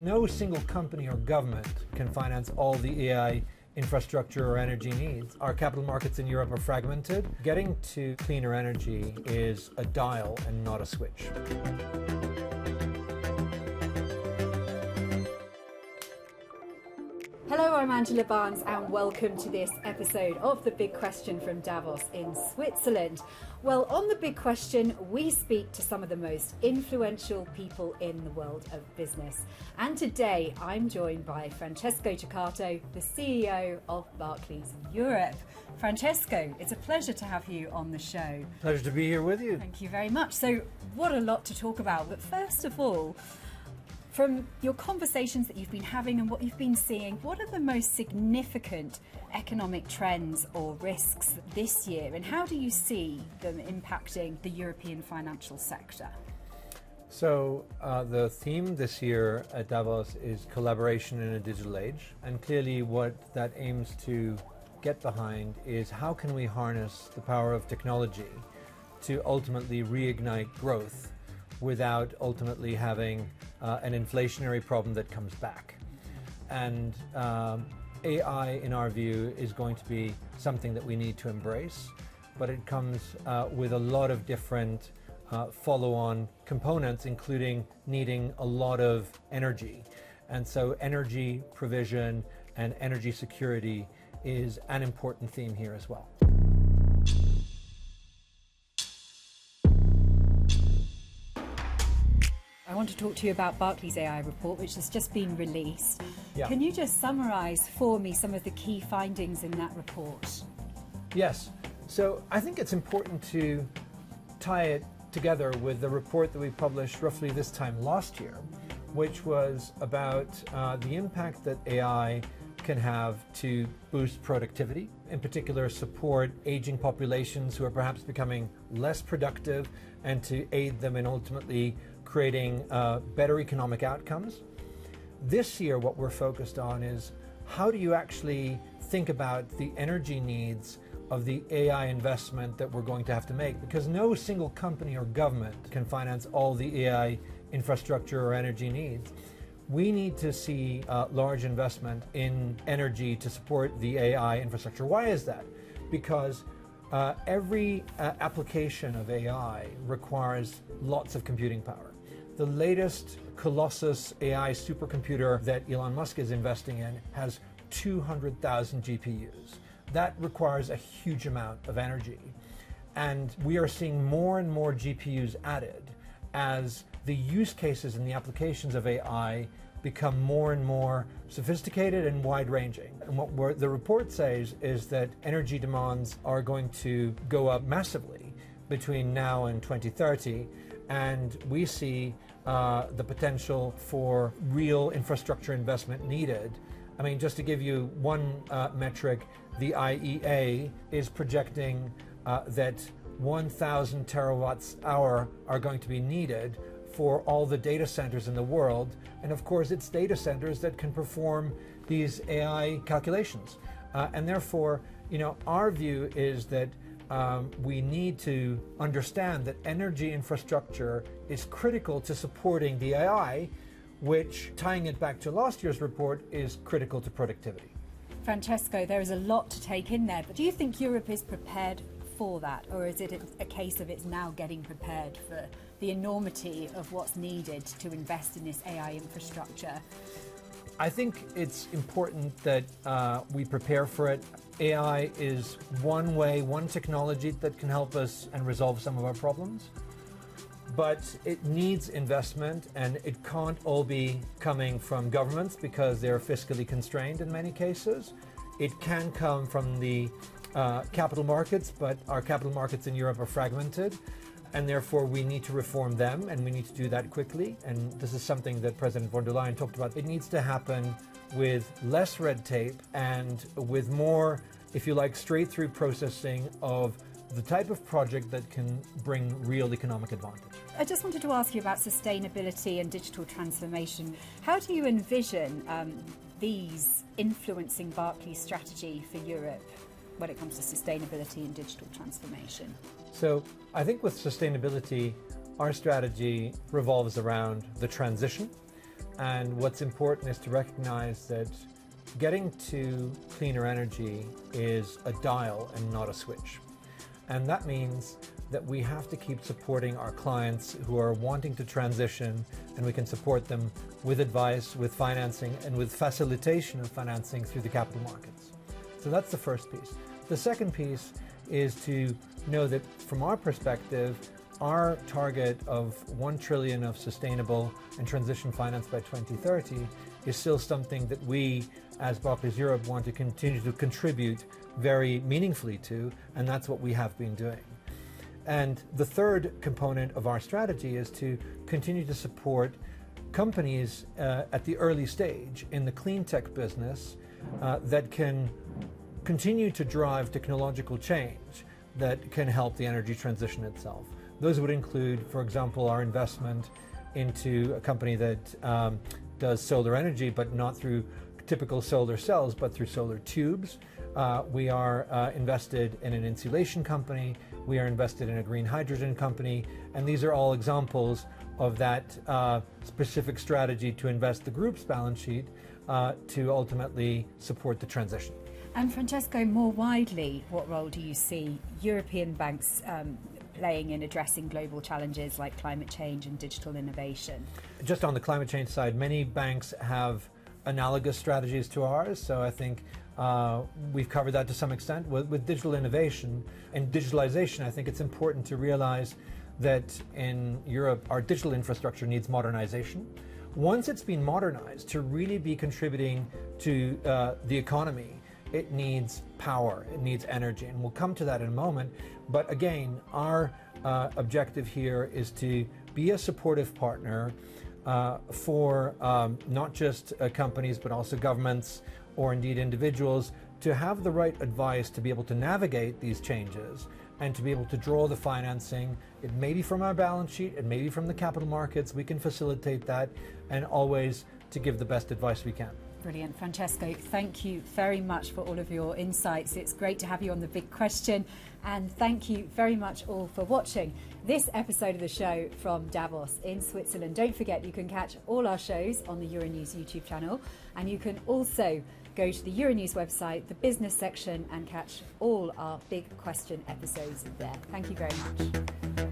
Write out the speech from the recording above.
No single company or government can finance all the AI infrastructure or energy needs. Our capital markets in Europe are fragmented. Getting to cleaner energy is a dial and not a switch. Hello, I'm Angela Barnes and welcome to this episode of The Big Question from Davos in Switzerland. Well, on The Big Question, we speak to some of the most influential people in the world of business. And today I'm joined by Francesco Ceccato, the CEO of Barclays Europe. Francesco, it's a pleasure to have you on the show. Pleasure to be here with you. Thank you very much. So what a lot to talk about. But first of all, from your conversations that you've been having and what you've been seeing, what are the most significant economic trends or risks this year, and how do you see them impacting the European financial sector? So the theme this year at Davos is collaboration in a digital age, and clearly what that aims to get behind is how can we harness the power of technology to ultimately reignite growth without ultimately having an inflationary problem that comes back. And AI, in our view, is going to be something that we need to embrace, but it comes with a lot of different follow-on components, including needing a lot of energy. And so energy provision and energy security is an important theme here as well. I want to talk to you about Barclays AI report, which has just been released. Yeah. Can you just summarise for me some of the key findings in that report? Yes. So I think it's important to tie it together with the report that we published roughly this time last year, which was about the impact that AI can have to boost productivity, in particular support aging populations who are perhaps becoming less productive, and to aid them in ultimately creating better economic outcomes. This year, what we're focused on is how do you actually think about the energy needs of the AI investment that we're going to have to make? Because no single company or government can finance all the AI infrastructure or energy needs. We need to see large investment in energy to support the AI infrastructure. Why is that? Because every application of AI requires lots of computing power. The latest Colossus AI supercomputer that Elon Musk is investing in has 200,000 GPUs. That requires a huge amount of energy. And we are seeing more and more GPUs added as the use cases and the applications of AI become more and more sophisticated and wide-ranging. And what the report says is that energy demands are going to go up massively between now and 2030, and we see the potential for real infrastructure investment needed. I mean, just to give you one metric, the IEA is projecting that 1,000 terawatts hour are going to be needed for all the data centers in the world. And of course, it's data centers that can perform these AI calculations. And therefore, our view is that we need to understand that energy infrastructure is critical to supporting the AI, which, tying it back to last year's report, is critical to productivity. Francesco, there is a lot to take in there, but do you think Europe is prepared for that, or is it a case of it's now getting prepared for the enormity of what's needed to invest in this AI infrastructure? I think it's important that we prepare for it. AI is one way, one technology that can help us and resolve some of our problems. But it needs investment, and it can't all be coming from governments because they're fiscally constrained in many cases. It can come from the capital markets, but our capital markets in Europe are fragmented, and therefore we need to reform them, and we need to do that quickly. And this is something that President von der Leyen talked about. It needs to happen with less red tape and with more, if you like, straight-through processing of the type of project that can bring real economic advantage. I just wanted to ask you about sustainability and digital transformation. How do you envision these influencing Barclays' strategy for Europe when it comes to sustainability and digital transformation? So I think with sustainability, our strategy revolves around the transition. And what's important is to recognize that getting to cleaner energy is a dial and not a switch. And that means that we have to keep supporting our clients who are wanting to transition, and we can support them with advice, with financing, and with facilitation of financing through the capital markets. So that's the first piece. The second piece is to know that from our perspective, our target of 1 trillion of sustainable and transition finance by 2030 is still something that we, as Barclays Europe, want to continue to contribute very meaningfully to, and that's what we have been doing. And the third component of our strategy is to continue to support companies at the early stage in the clean tech business that can continue to drive technological change that can help the energy transition itself. Those would include, for example, our investment into a company that does solar energy, but not through typical solar cells, but through solar tubes. We are invested in an insulation company. We are invested in a green hydrogen company. And these are all examples of that specific strategy to invest the group's balance sheet to ultimately support the transition. And Francesco, more widely, what role do you see European banks playing in addressing global challenges like climate change and digital innovation? Just on the climate change side, many banks have analogous strategies to ours. So I think we've covered that to some extent. With digital innovation and digitalization, I think it's important to realize that in Europe, our digital infrastructure needs modernization. Once it's been modernized to really be contributing to the economy, it needs power, it needs energy, and we'll come to that in a moment. But again, our objective here is to be a supportive partner for not just companies, but also governments or indeed individuals to have the right advice to be able to navigate these changes and to be able to draw the financing. It may be from our balance sheet, it may be from the capital markets. We can facilitate that, and always to give the best advice we can. Brilliant. Francesco, thank you very much for all of your insights. It's great to have you on The Big Question, and thank you very much all for watching this episode of the show from Davos in Switzerland. Don't forget, you can catch all our shows on the Euronews YouTube channel, and you can also go to the Euronews website, the business section, and catch all our Big Question episodes there. Thank you very much.